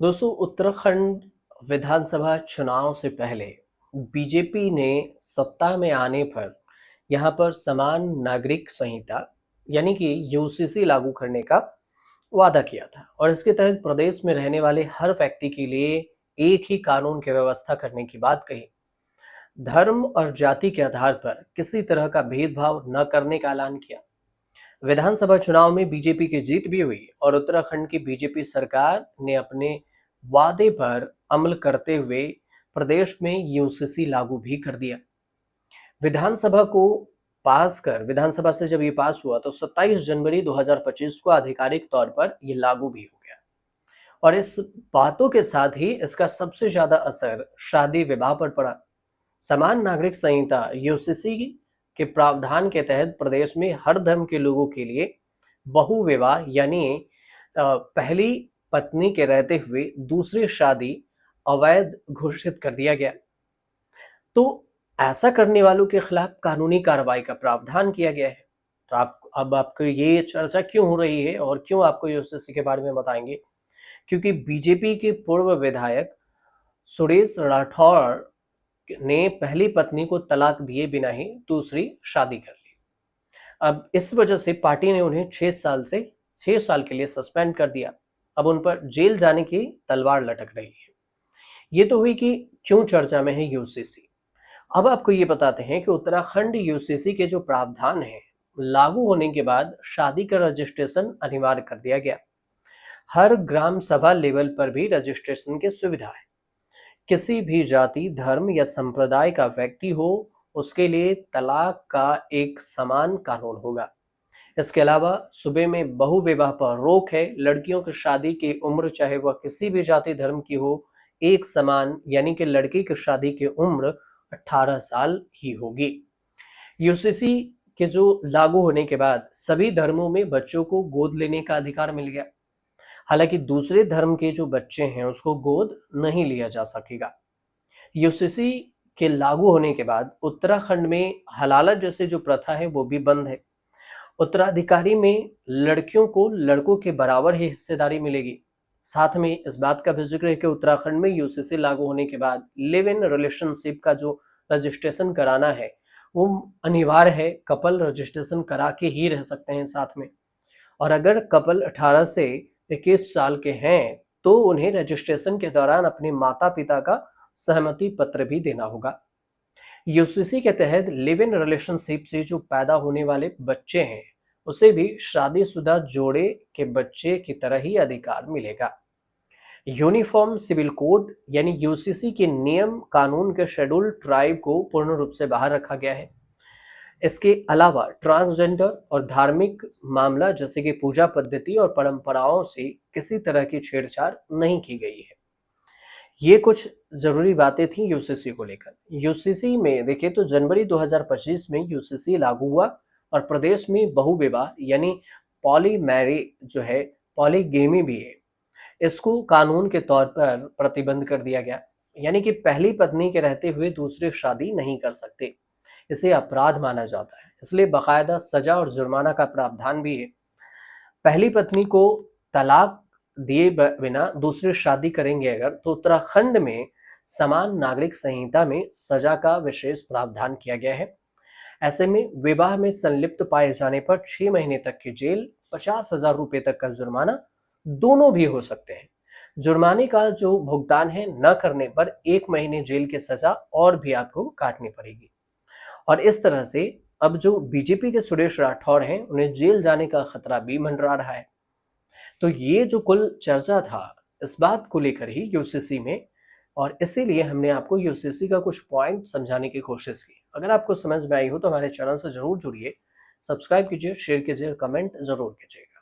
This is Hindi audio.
दोस्तों, उत्तराखंड विधानसभा चुनाव से पहले बीजेपी ने सत्ता में आने पर यहाँ पर समान नागरिक संहिता यानी कि यूसीसी लागू करने का वादा किया था और इसके तहत प्रदेश में रहने वाले हर व्यक्ति के लिए एक ही कानून की व्यवस्था करने की बात कही। धर्म और जाति के आधार पर किसी तरह का भेदभाव न करने का ऐलान किया। विधानसभा चुनाव में बीजेपी की जीत भी हुई और उत्तराखंड की बीजेपी सरकार ने अपने वादे पर अमल करते हुए प्रदेश में यूसीसी लागू भी कर दिया। विधानसभा को विधानसभा से जब ये पास हुआ तो 27 जनवरी 2025 को आधिकारिक तौर पर ये लागू भी हो गया और इस बातों के साथ ही इसका सबसे ज्यादा असर शादी विवाह पर पड़ा। समान नागरिक संहिता यूसीसी के प्रावधान के तहत प्रदेश में हर धर्म के लोगों के लिए बहु विवाह यानी पहली पत्नी के रहते हुए दूसरी शादी अवैध घोषित कर दिया गया। तो ऐसा करने वालों के खिलाफ कानूनी कार्रवाई का प्रावधान किया गया है। तो अब आपको ये चर्चा क्यों हो रही है और क्यों आपको यूसीसी के बारे में बताएंगे, क्योंकि बीजेपी के पूर्व विधायक सुरेश राठौर ने पहली पत्नी को तलाक दिए बिना ही दूसरी शादी कर ली। अब इस वजह से पार्टी ने उन्हें 6 साल के लिए सस्पेंड कर दिया। अब उन पर जेल जाने की तलवार लटक रही है। ये तो हुई कि क्यों चर्चा में है यूसीसी। अब आपको ये बताते हैं कि उत्तराखंड यूसीसी के जो प्रावधान है लागू होने के बाद शादी का रजिस्ट्रेशन अनिवार्य कर दिया गया। हर ग्राम सभा लेवल पर भी रजिस्ट्रेशन की सुविधा है। किसी भी जाति, धर्म या संप्रदाय का व्यक्ति हो, उसके लिए तलाक का एक समान कानून होगा। इसके अलावा सूबे में बहु विवाह पर रोक है। लड़कियों की शादी की उम्र चाहे वह किसी भी जाति धर्म की हो, एक समान यानी कि लड़की की शादी की उम्र 18 साल ही होगी। यूसीसी के जो लागू होने के बाद सभी धर्मों में बच्चों को गोद लेने का अधिकार मिल गया। हालांकि दूसरे धर्म के जो बच्चे हैं उसको गोद नहीं लिया जा सकेगा। यूसीसी के लागू होने के बाद उत्तराखंड में हलाला जैसे जो प्रथा है वो भी बंद है। उत्तराधिकारी में लड़कियों को लड़कों के बराबर ही हिस्सेदारी मिलेगी। साथ में इस बात का भी जिक्र है कि उत्तराखंड में यूसीसी लागू होने के बाद लिव इन रिलेशनशिप का जो रजिस्ट्रेशन कराना है वो अनिवार्य है। कपल रजिस्ट्रेशन करा के ही रह सकते हैं साथ में। और अगर कपल 18 से 21 साल के हैं तो उन्हें रजिस्ट्रेशन के दौरान अपने माता पिता का सहमति पत्र भी देना होगा। यूसीसी के तहत लिव इन रिलेशनशिप से जो पैदा होने वाले बच्चे हैं उसे भी शादीशुदा जोड़े के बच्चे की तरह ही अधिकार मिलेगा। यूनिफॉर्म सिविल कोड यानी यूसीसी के नियम कानून के शेड्यूल ट्राइब को पूर्ण रूप से बाहर रखा गया है। इसके अलावा ट्रांसजेंडर और धार्मिक मामला जैसे कि पूजा पद्धति और परंपराओं से किसी तरह की छेड़छाड़ नहीं की गई है। ये कुछ जरूरी बातें थी यूसीसी को लेकर। यूसीसी में देखें तो जनवरी 2025 में यूसीसी लागू हुआ और प्रदेश में बहु विवाह यानी पॉली मैरिज जो है, पॉलीगेमी भी है, इसको कानून के तौर पर प्रतिबंध कर दिया गया। यानी कि पहली पत्नी के रहते हुए दूसरी शादी नहीं कर सकते, इसे अपराध माना जाता है। इसलिए बाकायदा सजा और जुर्माना का प्रावधान भी है। पहली पत्नी को तलाक दिए बिना दूसरी शादी करेंगे अगर तो उत्तराखंड में समान नागरिक संहिता में सजा का विशेष प्रावधान किया गया है। ऐसे में विवाह में संलिप्त पाए जाने पर 6 महीने तक की जेल, 50,000 रुपए तक का जुर्माना दोनों भी हो सकते हैं। जुर्माने का जो भुगतान है न करने पर 1 महीने जेल की सजा और भी आपको काटनी पड़ेगी। और इस तरह से अब जो बीजेपी के सुरेश राठौर हैं उन्हें जेल जाने का खतरा भी मंडरा रहा है। तो ये जो कुल चर्चा था इस बात को लेकर ही यूसीसी में, और इसीलिए हमने आपको यूसीसी का कुछ पॉइंट समझाने की कोशिश की। अगर आपको समझ में आई हो तो हमारे चैनल से जरूर जुड़िए, सब्सक्राइब कीजिए, शेयर कीजिए, कमेंट जरूर कीजिएगा।